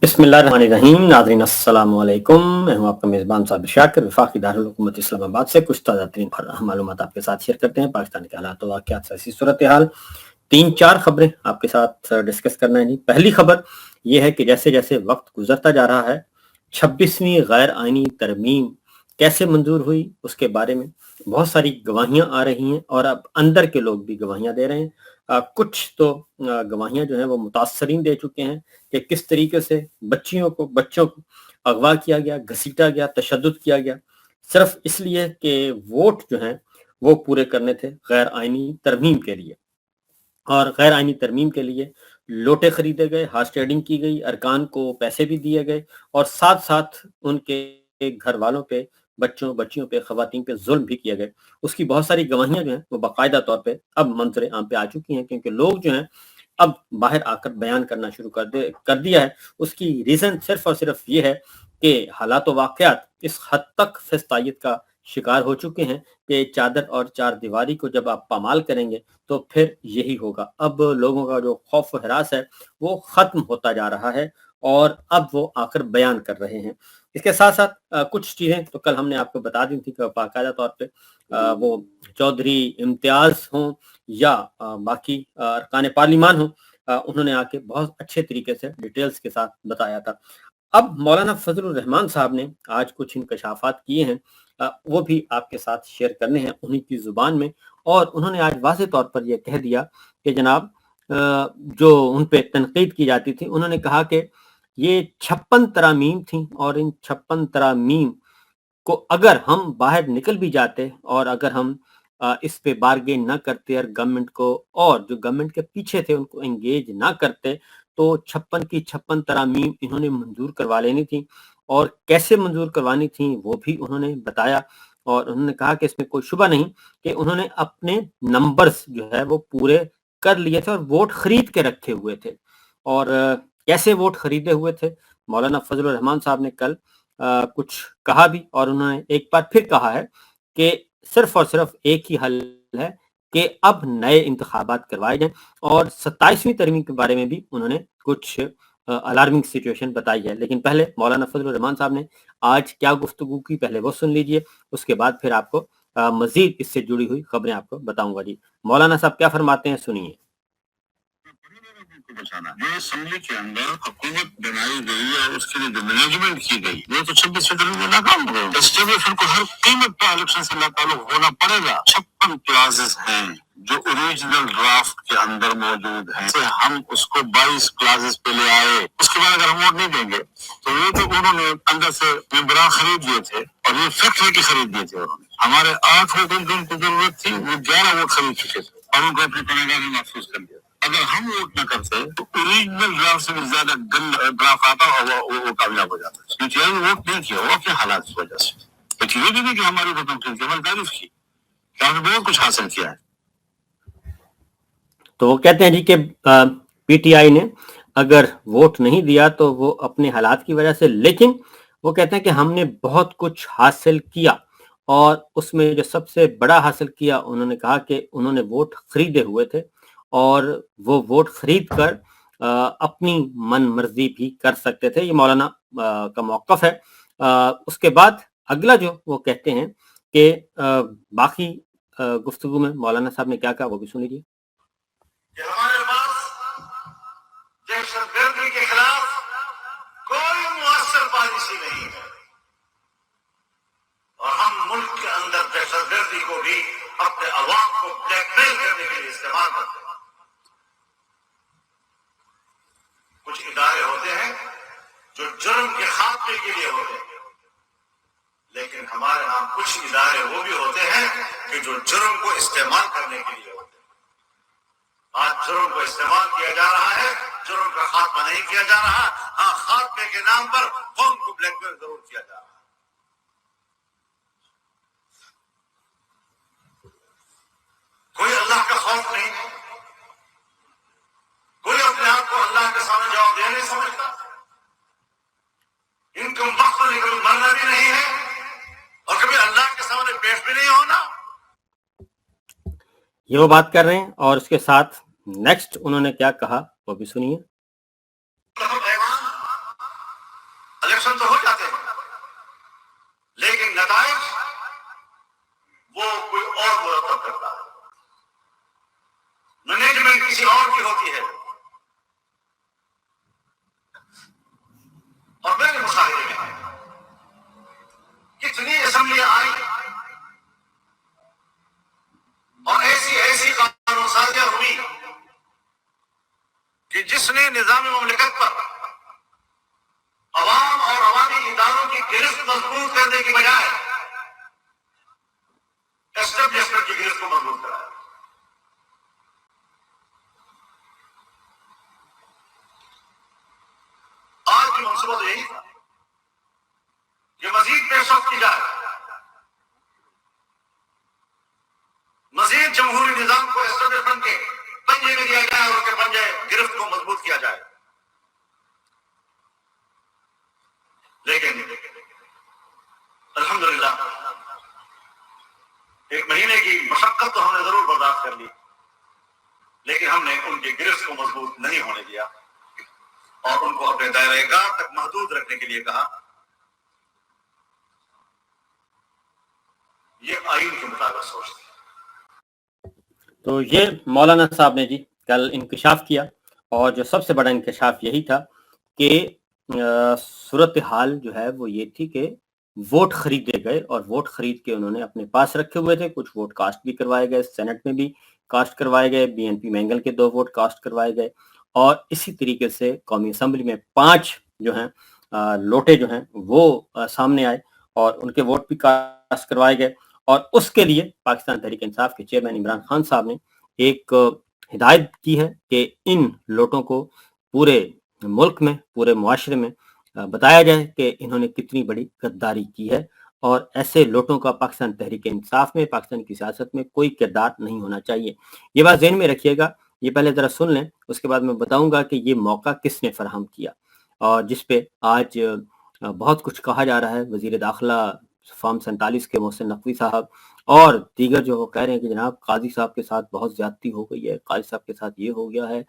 बिस्मिल्लाहिर्रहमानिर्रहीम। नाज़रीन अस्सलाम वालेकुम। मैं हूं आपका मेज़बान साबिर शाकिर। वफाकी दारुल हुकूमत इस्लामाबाद से कुछ ताज़ा तरीन मालूमात आपके साथ शेयर करते हैं। पाकिस्तान के हालात व वाक़ियात से ऐसी सूरत हाल 3-4 खबरें आपके साथ डिस्कस करना है जी। पहली खबर यह है कि जैसे जैसे वक्त गुजरता जा रहा है 26वीं गैर आइनी तरमीम कैसे मंजूर हुई उसके बारे में बहुत सारी गवाहियां आ रही हैं और अब अंदर के लोग भी गवाहियां दे रहे हैं। कुछ तो गवाहियां जो हैं वो मुतासरीन दे चुके हैं कि किस तरीके से बच्चों को अगवा किया गया, घसीटा गया, तशद्दुद किया गया सिर्फ इसलिए कि वोट जो हैं वो पूरे करने थे गैर आइनी तरमीम के लिए। और गैर आइनी तरमीम के लिए लोटे खरीदे गए, हार्स ट्रेडिंग की गई, अरकान को पैसे भी दिए गए और साथ साथ उनके घर वालों पे, बच्चों बच्चियों पे, खवातीन पे जुल्म भी किए गए। उसकी बहुत सारी गवाहियां जो हैं वो बाकायदा तौर पे अब मंजर आम पे आ चुकी हैं, क्योंकि लोग जो हैं अब बाहर आकर बयान करना शुरू कर दिया है। उसकी रीज़न सिर्फ और सिर्फ ये है कि हालात व वाक़यात इस हद तक फ़िस्तायत का शिकार हो चुके हैं कि चादर और चार दीवारी को जब आप पामाल करेंगे तो फिर यही होगा। अब लोगों का जो खौफ व हरास है वो ख़त्म होता जा रहा है और अब वो आकर बयान कर रहे हैं। इसके साथ साथ कुछ चीज़ें तो कल हमने आपको बता दी थी कि बाकायदा तौर पे वो चौधरी इम्तियाज़ हों या बाकी अरकान पार्लिमान हों, उन्होंने आके बहुत अच्छे तरीके से डिटेल्स के साथ बताया था। अब मौलाना फजलुर रहमान साहब ने आज कुछ इंकशाफात किए हैं, वो भी आपके साथ शेयर करने हैं उन्हीं की ज़ुबान में। और उन्होंने आज वाज़ेह तौर पर यह कह दिया कि जनाब जो उन पे तनकीद की जाती थी, उन्होंने कहा कि ये 56 तरामीम थी और इन 56 तरामीम को अगर हम बाहर निकल भी जाते और अगर हम इस पे बार्गेन ना करते और गवर्नमेंट को और जो गवर्नमेंट के पीछे थे उनको एंगेज ना करते तो 56 की 56 तरामीम इन्होंने मंजूर करवा लेनी थी। और कैसे मंजूर करवानी थी वो भी उन्होंने बताया। और उन्होंने कहा कि इसमें कोई शुबा नहीं कि उन्होंने अपने नंबर्स जो है वो पूरे कर लिए थे और वोट खरीद के रखे हुए थे। और कैसे वोट खरीदे हुए थे, मौलाना फजलुर रहमान साहब ने कल कुछ कहा भी और उन्होंने एक बार फिर कहा है कि सिर्फ और सिर्फ एक ही हल है कि अब नए इंतखाबात करवाए जाएं। और 27वीं तरमीम के बारे में भी उन्होंने कुछ अलार्मिंग सिचुएशन बताई है। लेकिन पहले मौलाना फजलुर रहमान साहब ने आज क्या गुफ्तगू की पहले वो सुन लीजिए, उसके बाद फिर आपको मजीद इससे जुड़ी हुई खबरें आपको बताऊंगा जी। मौलाना साहब क्या फरमाते हैं, सुनिए। को बचाना जो असेंबली के अंदर हुकूमत बनाई गई और उसके लिए जो मैनेजमेंट की गई वो तो 26 फरवरी में नाकाम हो गई। एस्टेब्लिशमेंट को हर कीमत पर इलेक्शन से ताल्लुक होना पड़ेगा। 56 क्लासेस हैं जो ओरिजिनल ड्राफ्ट के अंदर मौजूद हैं, से हम उसको 22 क्लासेस पे ले आए। उसके बाद अगर हम वोट नहीं देंगे तो वो जो उन्होंने अंदर से मेंबरान खरीद लिए थे और ये फैक्ट्री की खरीद दिए थे उन्होंने, हमारे 8 वोट उनको जरूरत थी, वो 11 वोट खरीद चुके थे और उनको अपने पनाहगाह में महफूज कर दिया। अगर हम वोट न करते तो ओरिजिनल ड्राफ्ट से भी ज्यादा गंदा ड्राफ्ट आता और वो कामयाब हो जाता। क्योंकि वोट नहीं किया वो अपने हालात की वजह से, लेकिन ये नहीं कि हमारी वोटों की हमारी तारीफ की, हमने बहुत कुछ हासिल किया है। तो वो कहते हैं जी कि पीटीआई ने अगर वोट नहीं दिया तो वो अपने हालात की वजह से, लेकिन वो कहते हैं कि हमने बहुत कुछ हासिल किया। और उसमें जो सबसे बड़ा हासिल किया, उन्होंने कहा कि उन्होंने वोट खरीदे हुए थे और वो वोट खरीद कर अपनी मन मर्जी भी कर सकते थे। ये मौलाना का मौक़िफ़ है। उसके बाद अगला जो वो कहते हैं कि बाकी गुफ्तगू में मौलाना साहब ने क्या कहा वो भी सुन लीजिए। हमारे पास दहशतगर्दी के खिलाफ कोई मुअस्सर पॉलिसी नहीं है और हम मुल्क के अंदर दहशतगर्दी को भी अपने अवाम को ब्लैकमेल करने के लिए इस्तेमाल करते हैं। कुछ इदारे होते हैं जो जुर्म के खात्मे के लिए होते हैं, लेकिन हमारे यहाँ कुछ इदारे वो भी होते हैं कि जो जुर्म को इस्तेमाल करने के लिए होते हैं। आज जुर्म को इस्तेमाल किया जा रहा है, जुर्म का खात्मा नहीं किया जा रहा। हाँ, खात्मे के नाम पर कौम को ब्लैकमेल जरूर किया जा रहा है। कोई अल्लाह का खौफ नहीं, कोई अपने आप को अल्लाह के सामने जवाब दे नहीं समझता। इनको वक्त निकल मरना भी नहीं है और कभी अल्लाह के सामने पेश भी नहीं होना। ये वो बात कर रहे हैं और उसके साथ नेक्स्ट उन्होंने क्या कहा वो भी सुनिए। हम ऐवान کسی اور کی ہوتی ہے. اور میرے مشاہدے میں کتنی اسمبلیاں آئی اور ایسی قانون سازیاں ہوئی کہ جس نے نظام مملکت پر عوام اور عوامی اداروں کی گرفت مضبوط کرنے کی بجائے اسٹیبلشمنٹ کی گرفت کو مضبوط کرایا. آج کی منصوبہ تو یہی تھا کہ مزید پیش رفت کی جائے, مزید جمہوری نظام کو اسٹیبلشمنٹ کے پنجے میں دیا جائے اور اس کے پنجے گرفت کو مضبوط کیا جائے. لیکن الحمدللہ ایک مہینے کی مشقت تو ہم نے ضرور برداشت کر لی, لیکن ہم نے ان کی گرفت کو مضبوط نہیں ہونے دیا اور ان کو اپنے دائرۂ کار تک محدود رکھنے کے لیے کہا. یہ آئین کے مطابق سوچتے. تو یہ مولانا صاحب نے جی کل انکشاف کیا, اور جو سب سے بڑا انکشاف یہی تھا کہ صورتحال جو ہے وہ یہ تھی کہ ووٹ خریدے گئے, اور ووٹ خرید کے انہوں نے اپنے پاس رکھے ہوئے تھے. کچھ ووٹ کاسٹ بھی کروائے گئے, سینٹ میں بھی کاسٹ کروائے گئے, بی این پی مینگل کے 2 ووٹ کاسٹ کروائے گئے, اور اسی طریقے سے قومی اسمبلی میں 5 جو ہیں لوٹے جو ہیں وہ سامنے آئے اور ان کے ووٹ بھی کاسٹ کروائے گئے. اور اس کے لیے پاکستان تحریک انصاف کے چیئرمین عمران خان صاحب نے ایک ہدایت کی ہے کہ ان لوٹوں کو پورے ملک میں, پورے معاشرے میں بتایا جائے کہ انہوں نے کتنی بڑی غداری کی ہے, اور ایسے لوٹوں کا پاکستان تحریک انصاف میں, پاکستان کی سیاست میں کوئی کردار نہیں ہونا چاہیے. یہ بات ذہن میں رکھیے گا. یہ پہلے ذرا سن لیں, اس کے بعد میں بتاؤں گا کہ یہ موقع کس نے فراہم کیا, اور جس پہ آج بہت کچھ کہا جا رہا ہے. وزیر داخلہ فارم 47 کے محسن نقوی صاحب اور دیگر جو وہ کہہ رہے ہیں کہ جناب قاضی صاحب کے ساتھ بہت زیادتی ہو گئی ہے, قاضی صاحب کے ساتھ یہ ہو گیا ہے,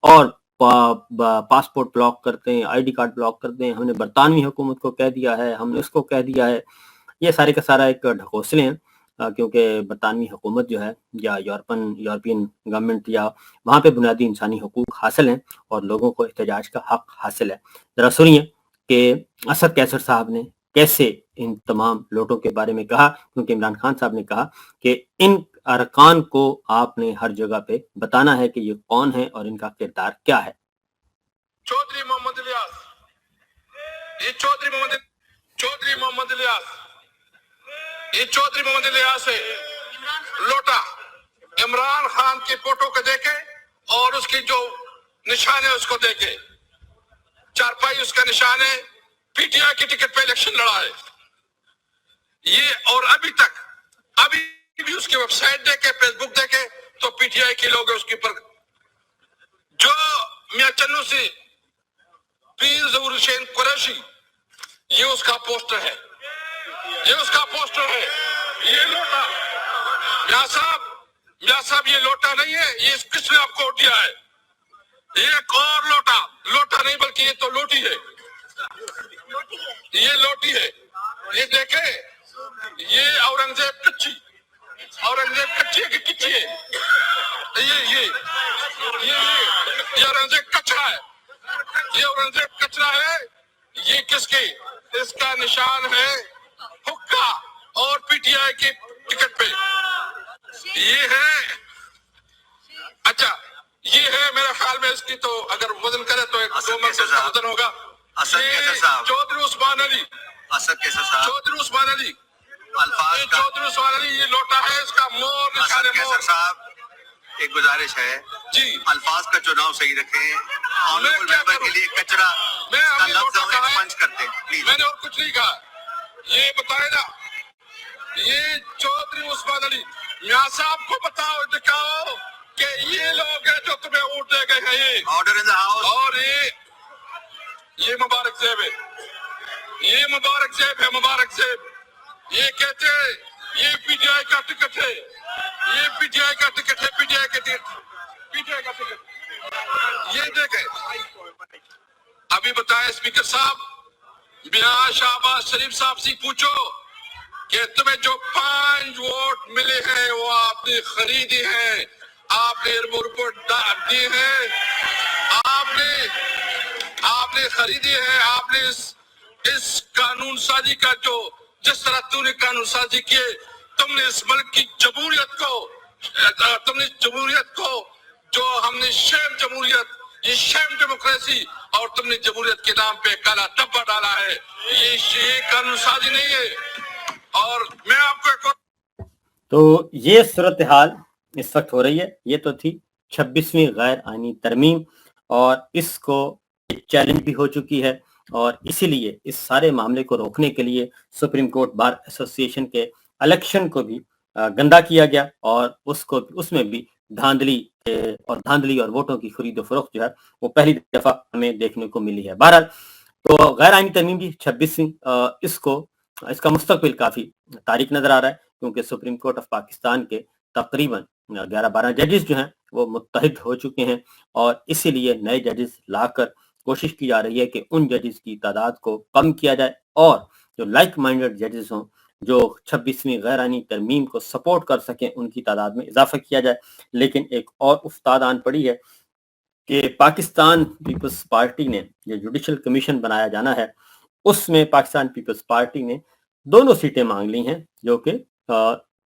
اور پاسپورٹ بلاک کرتے ہیں, آئی ڈی کارڈ بلاک کرتے ہیں, ہم نے برطانوی حکومت کو کہہ دیا ہے, ہم نے اس کو کہہ دیا ہے. یہ سارے کا سارا ایک ڈھکوسلے ہیں, کیونکہ برطانوی حکومت جو ہے یا یورپین گورنمنٹ یا وہاں پہ بنیادی انسانی حقوق حاصل ہیں اور لوگوں کو احتجاج کا حق حاصل ہے. ذرا سنیے کہ اسد کیسر صاحب نے کیسے ان تمام لوٹوں کے بارے میں کہا, کیونکہ عمران خان صاحب نے کہا کہ ان ارکان کو آپ نے ہر جگہ پہ بتانا ہے کہ یہ کون ہے اور ان کا کردار کیا ہے. چودھری محمد الیاس, یہ چودھری محمد الیاس ہے لوٹا. عمران خان کی فوٹو کو دیکھے اور اس کی جو نشان ہے اس کو دیکھے, چارپائی اس کا نشان ہے, پی ٹی آئی کی ٹکٹ پہ الیکشن لڑا ہے یہ. اور ابھی بھی اس کی ویب سائٹ دیکھے, فیس بک دیکھے تو پی ٹی آئی کے لوگ اس کے اوپر. جو میاں چنو سی پیر ظہور حسین قریشی, یہ اس کا پوسٹر ہے, یہ لوٹا. میاں صاحب یہ لوٹا نہیں ہے, یہ کس نے آپ کو ووٹ دیا ہے؟ یہ ایک اور لوٹا نہیں بلکہ یہ تو لوٹی ہے, یہ لوٹی ہے. یہ دیکھے, یہ اورنگزیب کچی ہے کہ کچی ہے, یہ اورنگزیب کچرا ہے, یہ کس کی؟ اس کا نشان ہے حقہ اور پی ٹی آئی کی ٹکٹ پہ یہ ہے. اچھا یہ ہے میرے خیال میں اس کی تو اگر وزن کرے تو ایک 2 منٹ کا وزن ہوگا. چودھری عثمان علی, یہ لوٹا ہے, اس کا مور نشان ہے مور. صاحب ایک گزارش ہے جی, الفاظ کا چناؤ صحیح رکھیں. آنریبل ممبر کے لیے کچرا کا لفظ ایکسپنج کرتے ہیں. میں نے اور کچھ نہیں کہا. یہ بتائے نا, یہ چودھری عثمان علی, میاں صاحب کو بتاؤ, دکھاؤ کہ یہ لوگ ہیں جو تمہیں ووٹ دے گئے ہیں. یہ آرڈر ان دی ہاؤس. اور یہ مبارک زیب ہے, مبارک زیب. یہ کہتے ہیں یہ پی ٹی آئی کا ٹکٹ ہے, پی ٹی آئی کا ٹکٹ. یہ دیکھیں, ابھی بتائیں اسپیکر صاحب, میاں شہباز شریف صاحب سے پوچھو کہ تمہیں جو 5 ووٹ ملے ہیں وہ آپ نے خریدے ہیں, आपने एयरपोर्ट को दिए हैं, आपने खरीदी है, आपने इस कानून साजी का जो जिस तरह तूने कानून साजी किए, तुमने इस मुल्क की जमहूरियत को जो हमने शेम जमहूरियत, ये शेम डेमोक्रेसी, और तुमने जमहूरियत के नाम पे काला धब्बा डाला है। ये कानून साजी नहीं है। और मैं आपको एक तो ये सूरत हाल इस वक्त हो रही है। ये तो थी 26वीं गैर आईनी तरमीम और इसको चैलेंज भी हो चुकी है और इसीलिए इस सारे मामले को रोकने के लिए सुप्रीम कोर्ट बार एसोसिएशन के इलेक्शन को भी गंदा किया गया और उसमें भी धांधली और वोटों की खरीदो फरोख्त जो है वो पहली दफा हमें देखने को मिली है। बहरहाल तो गैर आईनी तरमीम की 26वीं इसका मुस्तकबिल काफी तारीक नजर आ रहा है क्योंकि सुप्रीम कोर्ट ऑफ पाकिस्तान के तकरीबन 11-12 जजेस जो हैं वो मुत्तहिद हो चुके हैं और इसीलिए नए जजेस लाकर कोशिश की जा रही है कि उन जजेस की तादाद को कम किया जाए और जो लाइक माइंडेड जजेस हों जो 26वीं गैर आईनी तरमीम को सपोर्ट कर सकें उनकी तादाद में इजाफा किया जाए। लेकिन एक और उफ्ताद आन पड़ी है कि पाकिस्तान पीपल्स पार्टी ने जो जुडिशल कमीशन बनाया जाना है उसमें पाकिस्तान पीपल्स पार्टी ने 2 सीटें मांग ली हैं जो कि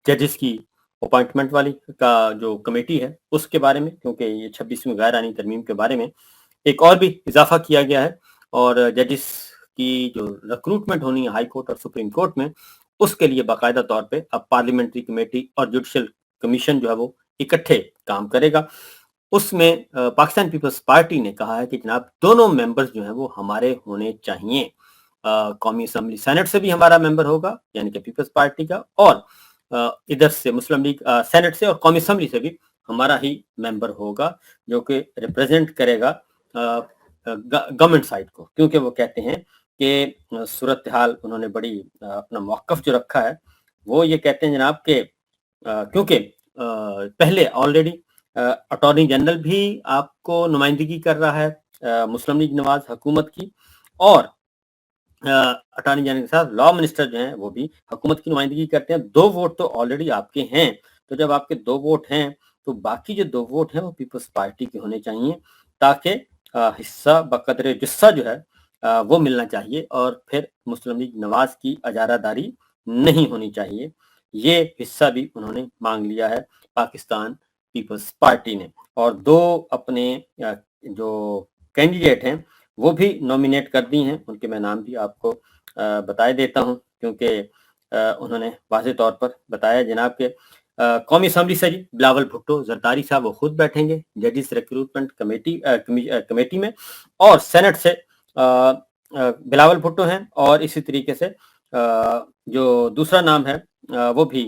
जजेस की अपॉइंटमेंट वाली का जो कमेटी है उसके बारे में, क्योंकि ये 26वीं गैर आईनी तरमीम के बारे में एक और भी इजाफा किया गया है और जजेस की जो रिक्रूटमेंट होनी है हाई कोर्ट और सुप्रीम कोर्ट में उसके लिए बाकायदा तौर पे अब पार्लियामेंट्री कमेटी और जुडिशल कमीशन जो है वो इकट्ठे काम करेगा। उसमें पाकिस्तान पीपल्स पार्टी ने कहा है कि जनाब दोनों मेंबर्स जो हैं वो हमारे होने चाहिए। कौमी असम्बली सेनेट से भी हमारा मेंबर होगा यानी कि पीपल्स पार्टी का और इधर से मुस्लिम लीग सेनेट से और कौमी असम्बली से भी हमारा ही मेंबर होगा जो कि रिप्रेजेंट करेगा गवर्नमेंट साइड को, क्योंकि वो कहते हैं कि सूरत हाल उन्होंने बड़ी अपना मौक़िफ़ जो रखा है वो ये कहते हैं जनाब के क्योंकि पहले ऑलरेडी अटॉर्नी जनरल भी आपको नुमाइंदगी कर रहा है मुस्लिम लीग नवाज हुकूमत की और अटॉर्नी जनरल के साथ लॉ मिनिस्टर जो हैं वो भी हुकूमत की नुमाइंदगी करते हैं। 2 वोट तो ऑलरेडी आपके हैं, तो जब आपके 2 वोट हैं तो बाकी जो 2 वोट हैं वो पीपल्स पार्टी के होने चाहिए ताकि हिस्सा बकदरे जिस्सा जो है वो मिलना चाहिए और फिर मुस्लिम लीग नवाज की अजारादारी नहीं होनी चाहिए। ये हिस्सा भी उन्होंने मांग लिया है पाकिस्तान पीपल्स पार्टी ने और 2 अपने जो कैंडिडेट हैं वो भी नॉमिनेट कर दी हैं। उनके मैं नाम भी आपको बताए देता हूं क्योंकि उन्होंने वाज़ेह तौर पर बताया जनाब के कौमी असम्बली से जी बिलावल भुट्टो जरदारी साहब वो खुद बैठेंगे जजेस रिक्रूटमेंट कमेटी में और सेनेट से बिलावल भुट्टो हैं और इसी तरीके से जो दूसरा नाम है वो भी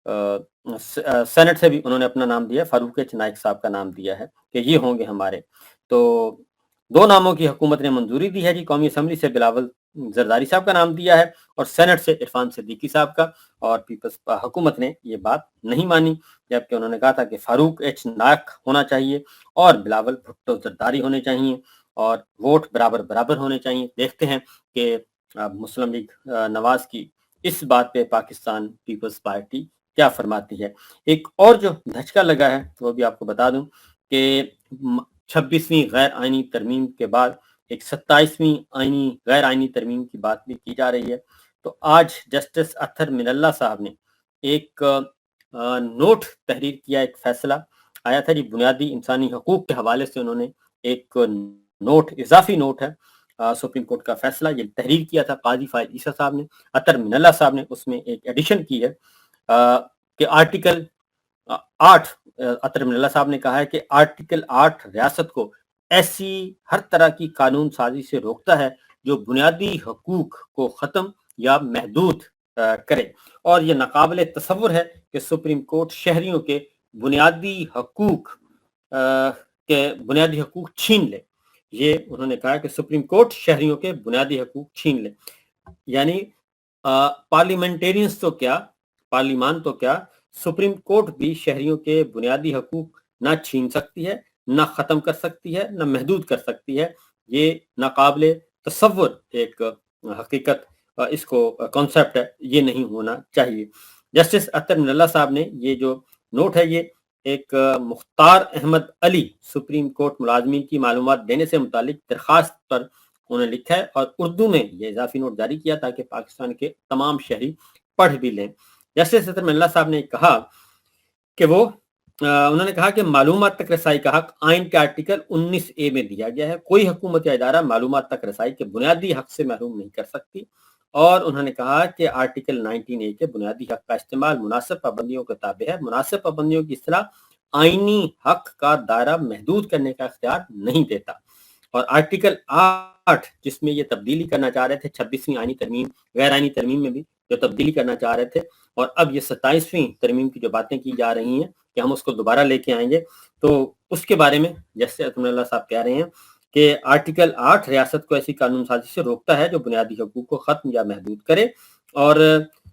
सेनेट से भी उन्होंने अपना नाम दिया, फारूक एच नाइक साहब का नाम दिया है कि ये होंगे हमारे। तो 2 नामों की हुकूमत ने मंजूरी दी है जी। कौमी असम्बली से बिलावल जरदारी साहब का नाम दिया है और सेनेट से इरफान सिद्दीकी साहब का और पीपल्स हुकूमत ने ये बात नहीं मानी जबकि उन्होंने कहा था कि फारूक एच नाइक होना चाहिए और बिलावल भुट्टो जरदारी होने चाहिए और वोट बराबर होने चाहिए। देखते हैं कि मुस्लिम लीग नवाज की इस बात पे पाकिस्तान पीपल्स पार्टी क्या फरमाती है। एक और जो धचका लगा है वो भी आपको बता दूं कि 26वीं गैर आईनी तरमीम के बाद एक 27वीं गैर आईनी तरमीम की बात भी की जा रही है। तो आज जस्टिस अत्तर मिनल्ला साहब ने एक नोट तहरीर किया, एक फैसला आया था जी बुनियादी इंसानी हकूक के हवाले से उन्होंने एक नोट इजाफी नोट है सुप्रीम कोर्ट का फैसला ये तहरीर किया था काजी फाइज ईसा साहब ने। अत्तर मिनल्ला साहब ने उसमें एक एडिशन की है कि आर्टिकल 8 अत्तर मिनल्ला साहब ने कहा है कि आर्टिकल 8 रियासत को ऐसी हर तरह की कानून साजी से रोकता है जो बुनियादी हकूक को ख़त्म या महदूद करे और ये नाकाबिले तसव्वुर है कि सुप्रीम कोर्ट शहरियों के बुनियादी हकूक छीन ले। ये उन्होंने कहा कि सुप्रीम कोर्ट शहरियों के बुनियादी हकूक छीन ले, यानी पार्लियामेंटेरियंस तो क्या, पार्लियामान तो क्या, सुप्रीम कोर्ट भी शहरियों के बुनियादी हकूक ना छीन सकती है, ना ख़त्म कर सकती है, ना महदूद कर सकती है। ये नाकाबिले तसव्वुर एक हकीकत इसको कॉन्सेप्ट है, ये नहीं होना चाहिए। जस्टिस अत्तर मिनल्ला साहब ने ये जो नोट है ये ایک مختار احمد علی سپریم کورٹ ملازمین کی معلومات دینے سے متعلق درخواست پر انہوں نے لکھا ہے اور اردو میں یہ اضافی نوٹ جاری کیا تاکہ پاکستان کے تمام شہری پڑھ بھی لیں۔ جسٹس ستر ملہ صاحب نے کہا کہ انہوں نے کہا کہ معلومات تک رسائی کا حق آئین کے آرٹیکل 19A میں دیا گیا ہے، کوئی حکومت یا ادارہ معلومات تک رسائی کے بنیادی حق سے محروم نہیں کر سکتی، اور انہوں نے کہا کہ آرٹیکل 19A کے بنیادی حق کا استعمال مناسب پابندیوں کے تابع ہے، مناسب پابندیوں کی اصطلاح آئینی حق کا دائرہ محدود کرنے کا اختیار نہیں دیتا، اور آرٹیکل 8 جس میں یہ تبدیلی کرنا چاہ رہے تھے 26ویں آئینی ترمیم، غیر آئینی ترمیم میں بھی جو تبدیلی کرنا چاہ رہے تھے، اور اب یہ 27ویں ترمیم کی جو باتیں کی جا رہی ہیں کہ ہم اس کو دوبارہ لے کے آئیں گے، تو اس کے بارے میں جیسے اطمین اللہ صاحب کہہ رہے ہیں کہ آرٹیکل 8 ریاست کو ایسی قانون سازی سے روکتا ہے جو بنیادی حقوق کو ختم یا محدود کرے، اور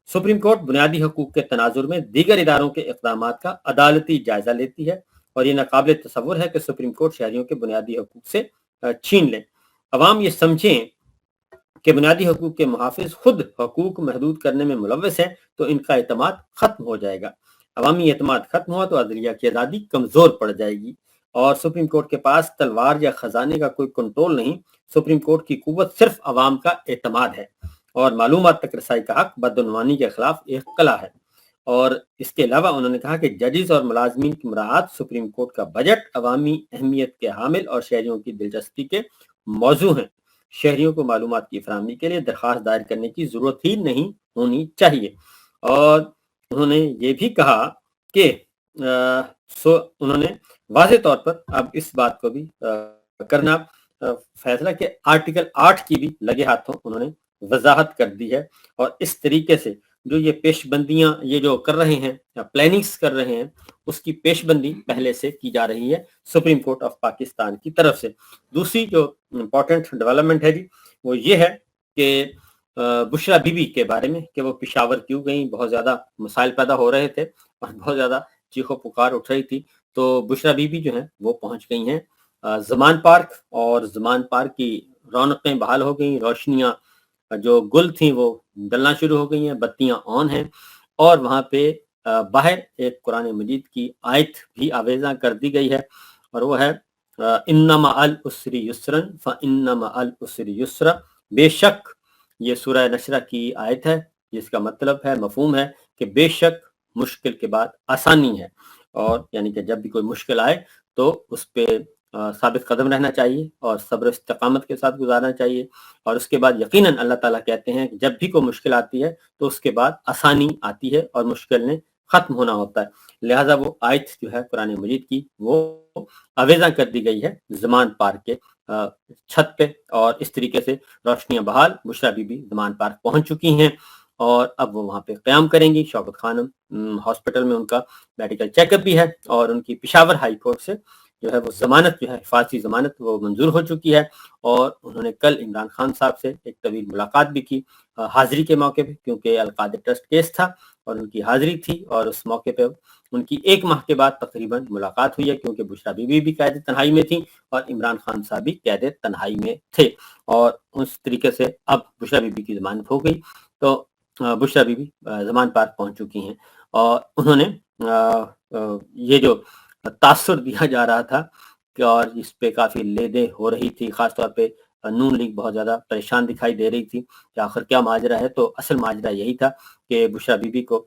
سپریم کورٹ بنیادی حقوق کے تناظر میں دیگر اداروں کے اقدامات کا عدالتی جائزہ لیتی ہے، اور یہ ناقابل تصور ہے کہ سپریم کورٹ شہریوں کے بنیادی حقوق سے چھین لے۔ عوام یہ سمجھیں کہ بنیادی حقوق کے محافظ خود حقوق محدود کرنے میں ملوث ہیں تو ان کا اعتماد ختم ہو جائے گا، عوامی اعتماد ختم ہوا تو عدلیہ کی آزادی کمزور پڑ جائے گی، اور سپریم کورٹ کے پاس تلوار یا خزانے کا کوئی کنٹرول نہیں، سپریم کورٹ کی قوت صرف عوام کا اعتماد ہے، اور معلومات تک رسائی کا حق بدعنوانی کے خلاف ایک قلعہ ہے۔ اور اس کے علاوہ انہوں نے کہا کہ ججز اور ملازمین کی مراعات سپریم کورٹ کا بجٹ عوامی اہمیت کے حامل اور شہریوں کی دلچسپی کے موضوع ہیں، شہریوں کو معلومات کی فراہمی کے لیے درخواست دائر کرنے کی ضرورت ہی نہیں ہونی چاہیے۔ اور انہوں نے یہ بھی کہا کہ انہوں نے واضح طور پر اب اس بات کو بھی کرنا فیصلہ کہ آرٹیکل 8 کی بھی لگے ہاتھوں انہوں نے وضاحت کر دی ہے، اور اس طریقے سے جو یہ پیش بندیاں یہ جو کر رہے ہیں پلاننگز کر رہے ہیں اس کی پیش بندی پہلے سے کی جا رہی ہے سپریم کورٹ آف پاکستان کی طرف سے۔ دوسری جو امپورٹنٹ ڈیولپمنٹ ہے جی وہ یہ ہے کہ بشرا بی بی کے بارے میں کہ وہ پشاور کیوں گئیں، بہت زیادہ مسائل پیدا ہو رہے تھے اور بہت زیادہ چیخ و پکار اٹھ رہی تھی، تو بشرا بی بی جو ہیں وہ پہنچ گئی ہیں زمان پارک، اور زمان پارک کی رونقیں بحال ہو گئیں، روشنیاں جو گل تھیں وہ ڈلنا شروع ہو گئی ہیں، بتیاں آن ہیں، اور وہاں پہ باہر ایک قرآن مجید کی آیت بھی آویزاں کر دی گئی ہے، اور وہ ہے اِنَّ مَعَ الْعُسْرِ يُسْرًا فَإِنَّ مَعَ الْعُسْرِ يُسْرًا، بے شک یہ سورہ نشرہ کی آیت ہے جس کا مطلب ہے، مفہوم ہے کہ بے شک مشکل کے بعد آسانی ہے، اور یعنی کہ جب بھی کوئی مشکل آئے تو اس پہ ثابت قدم رہنا چاہیے اور صبر و استقامت کے ساتھ گزارنا چاہیے، اور اس کے بعد یقیناً اللہ تعالیٰ کہتے ہیں کہ جب بھی کوئی مشکل آتی ہے تو اس کے بعد آسانی آتی ہے اور مشکل نے ختم ہونا ہوتا ہے، لہٰذا وہ آیت جو ہے قرآن مجید کی وہ آویزاں کر دی گئی ہے زمان پارک کے چھت پہ، اور اس طریقے سے روشنیاں بحال، بشرا بی بی زمان پارک پہنچ چکی ہیں، اور اب وہ وہاں پہ قیام کریں گی۔ شوکت خانم ہاسپٹل میں ان کا میڈیکل چیک اپ بھی ہے، اور ان کی پشاور ہائی کورٹ سے جو ہے وہ ضمانت جو ہے حفاظتی ضمانت وہ منظور ہو چکی ہے، اور انہوں نے کل عمران خان صاحب سے ایک طویل ملاقات بھی کی حاضری کے موقع پہ، کیونکہ القادر ٹرسٹ کیس تھا اور ان کی حاضری تھی، اور اس موقع پہ ان کی 1 ماہ کے بعد تقریباً ملاقات ہوئی ہے، کیونکہ بشرا بی بی بھی قید تنہائی میں تھیں اور عمران خان صاحب بھی قید تنہائی میں تھے، اور اس طریقے سے اب بشرا بی بی کی ضمانت ہو گئی، تو بشرا بی بی زمان پارک پہنچ چکی ہیں، اور انہوں نے یہ جو تاثر دیا جا رہا تھا کہ اور اس پہ کافی لیدیں ہو رہی تھی، خاص طور پہ نون لیگ بہت زیادہ پریشان دکھائی دے رہی تھی کہ آخر کیا ماجرا ہے، تو اصل ماجرا یہی تھا کہ بشرا بی بی کو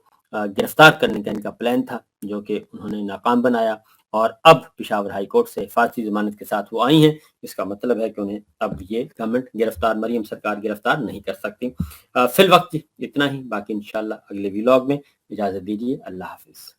گرفتار کرنے کا ان کا پلان تھا جو کہ انہوں نے ناکام بنایا، اور اب پشاور ہائی کورٹ سے حفاظتی ضمانت کے ساتھ وہ آئی ہیں، اس کا مطلب ہے کہ انہیں اب یہ گورنمنٹ گرفتار، مریم سرکار گرفتار نہیں کر سکتی۔ فی الوقت اتنا ہی، باقی انشاءاللہ اگلے ویلاگ میں اجازت دیجیے، اللہ حافظ۔